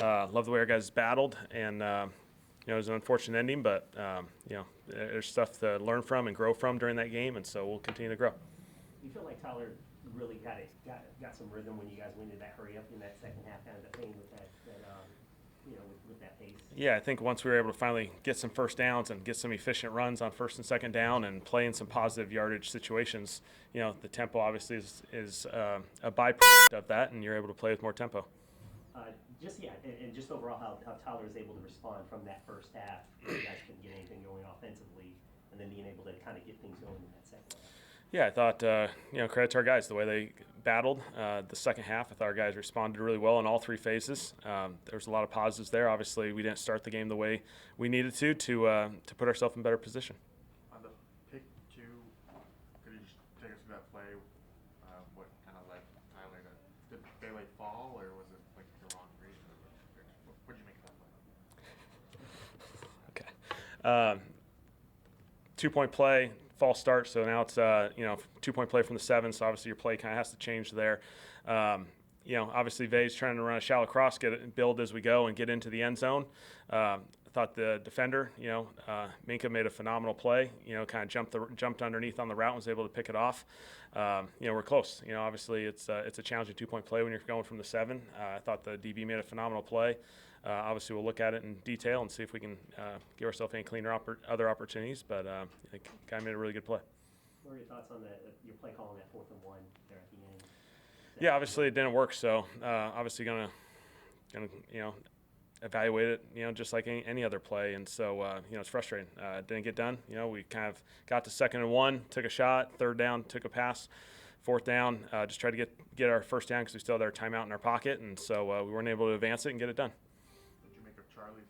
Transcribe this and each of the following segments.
Love the way our guys battled, and it was an unfortunate ending, but there's stuff to learn from and grow from during that game, and so we'll continue to grow. You feel like Tyler really got some rhythm when you guys went into that hurry up in that second half, kind of the pain with with that pace. Yeah, I think once we were able to finally get some first downs and get some efficient runs on first and second down and play in some positive yardage situations, the tempo obviously is a byproduct of that, and you're able to play with more tempo. And just overall how Tyler was able to respond from that first half. You guys couldn't get anything going offensively, and then being able to kind of get things going in that second half. Yeah, I thought, credit to our guys, the way they battled the second half. I thought our guys responded really well in all three phases. There was a lot of positives there. Obviously, we didn't start the game the way we needed to put ourselves in better position. On the pick two, could you just take us through that play? What kind of led Tyler to – did Bailey fall, or was it like the wrong read? What did you make of that play? Okay. 2-point play. False start, so now it's 2-point play from the 7, so obviously your play kind of has to change there. Obviously Vay's trying to run a shallow cross, build as we go and get into the end zone. I thought the defender, Minka made a phenomenal play, kind of jumped underneath on the route and was able to pick it off. We're close. Obviously it's a challenging 2-point play when you're going from the 7. I thought the DB made a phenomenal play. Obviously, we'll look at it in detail and see if we can give ourselves any cleaner other opportunities. But the guy made a really good play. What are your thoughts on your play calling that 4th and 1 there at the end? Yeah, obviously it didn't work. So obviously gonna evaluate it. Just like any other play. And so it's frustrating. It didn't get done. We kind of got to 2nd and 1, took a shot. 3rd down, took a pass. 4th down, just tried to get our first down because we still had our timeout in our pocket, and so we weren't able to advance it and get it done. Charlie's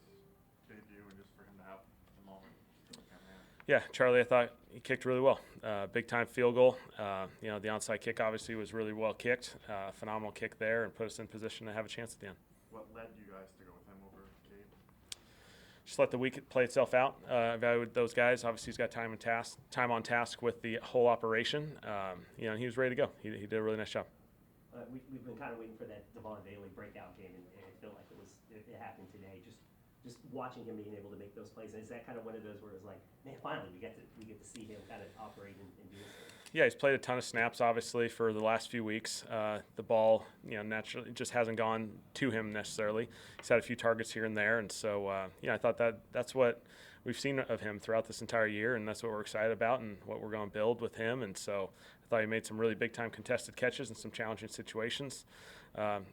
debut and just for him to have the moment. Yeah, Charlie, I thought he kicked really well. Big time field goal. The onside kick obviously was really well kicked. Phenomenal kick there and put us in position to have a chance at the end. What led you guys to go with him over Gabe? Just let the week play itself out. Evaluate those guys. Obviously, he's got time on task with the whole operation. And he was ready to go. He did a really nice job. We've been kind of waiting for that Devon Bailey breakout game, and it felt like it happened today. Just watching him being able to make those plays, and is that kind of one of those where it's like, man, finally we get to see him kind of operate and do this thing? Yeah, he's played a ton of snaps, obviously, for the last few weeks. The ball, naturally just hasn't gone to him necessarily. He's had a few targets here and there, and so I thought that's what we've seen of him throughout this entire year, and that's what we're excited about and what we're going to build with him. And so I thought he made some really big-time contested catches in some challenging situations.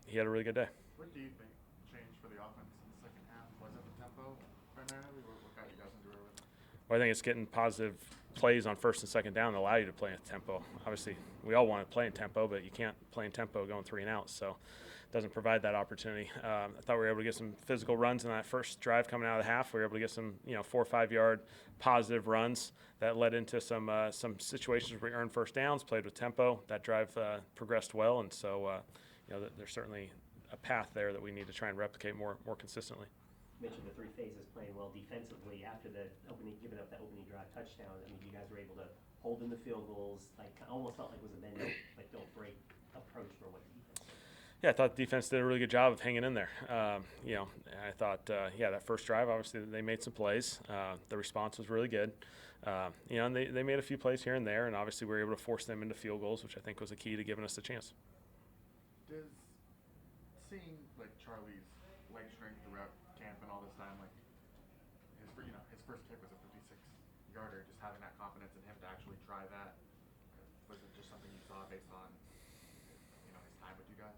He had a really good day. What do you think changed for the offense in the second half? Was it the tempo primarily? What got you guys into it with? Well, I think it's getting positive plays on first and second down that allow you to play in tempo. Obviously, we all want to play in tempo, but you can't play in tempo going 3 and out, so it doesn't provide that opportunity. I thought we were able to get some physical runs in that first drive coming out of the half. We were able to get some 4 or 5 yard positive runs that led into some situations where we earned first downs, played with tempo. That drive progressed well, and so there's certainly a path there that we need to try and replicate more consistently. You mentioned the 3 phases playing well defensively after giving up that opening drive touchdown. I mean, you guys were able to hold in the field goals. Like, almost felt like it was a bend don't break approach for what the defense did. Yeah, I thought the defense did a really good job of hanging in there. I thought, that first drive, obviously they made some plays. The response was really good. And they made a few plays here and there, and obviously we were able to force them into field goals, which I think was a key to giving us the chance. Does seeing like Charlie's leg strength throughout camp and all this time, like his first kick was a 56-yarder, just having that confidence in him to actually try that, was it just something you saw based on his time with you guys?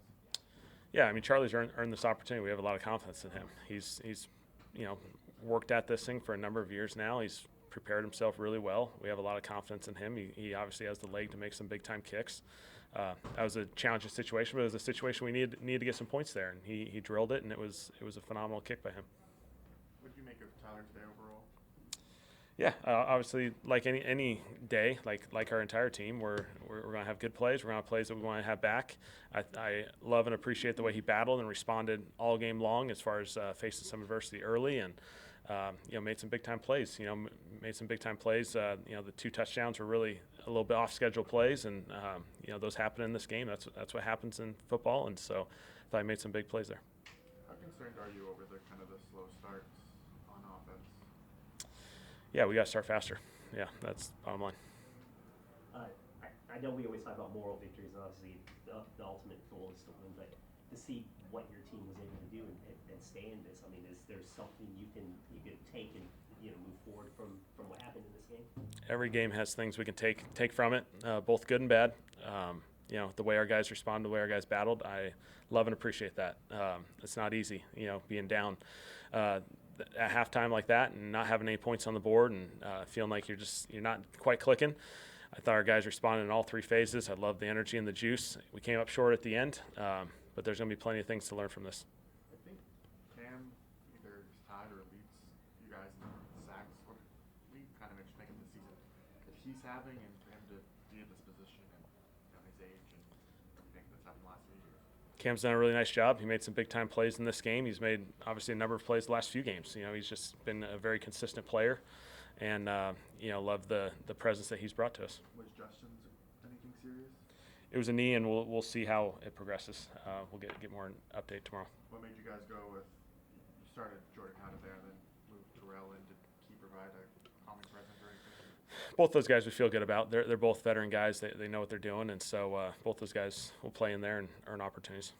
Yeah, I mean, Charlie's earned this opportunity. We have a lot of confidence in him. He's worked at this thing for a number of years now. He's prepared himself really well. We have a lot of confidence in him. He obviously has the leg to make some big-time kicks. That was a challenging situation, but it was a situation we needed to get some points there, and he drilled it, and it was a phenomenal kick by him. What did you make of Tyler today overall? Yeah, obviously, like any day, like our entire team, we're going to have good plays. We're going to have plays that we want to have back. I love and appreciate the way he battled and responded all game long as far as facing some adversity early and made some big time plays. The 2 touchdowns were really a little bit off schedule plays, and those happen in this game. That's what happens in football, and so I thought he made some big plays there. How concerned concerned are you over the kind of the slow starts on offense? Yeah, we got to start faster. Yeah, that's bottom line. I know we always talk about moral victories, and obviously the ultimate goal is to win, but to see what your team was able to do and stay in this, I mean, is there something you can take and move forward from what happened in this game? Every game has things we can take from it, both good and bad. The way our guys responded, the way our guys battled, I love and appreciate that. It's not easy, being down at halftime like that and not having any points on the board and feeling like you're not quite clicking. I thought our guys responded in all three phases. I love the energy and the juice. We came up short at the end, but there's going to be plenty of things to learn from this. I think Cam either is tied or leads you guys in sacks. What lead kind of making the season that he's having, and for him to be in this position and his age and everything that's happened the last few years. Cam's done a really nice job. He made some big-time plays in this game. He's made, obviously, a number of plays the last few games. He's just been a very consistent player, and, love the presence that he's brought to us. Was Justin's anything serious? It was a knee, and we'll see how it progresses. We'll get more update tomorrow. What made you guys go with, you started Jordan out of there and then moved Terrell in? Did he provide a calming presence or anything? Both those guys we feel good about. They're both veteran guys. They know what they're doing, and so both those guys will play in there and earn opportunities.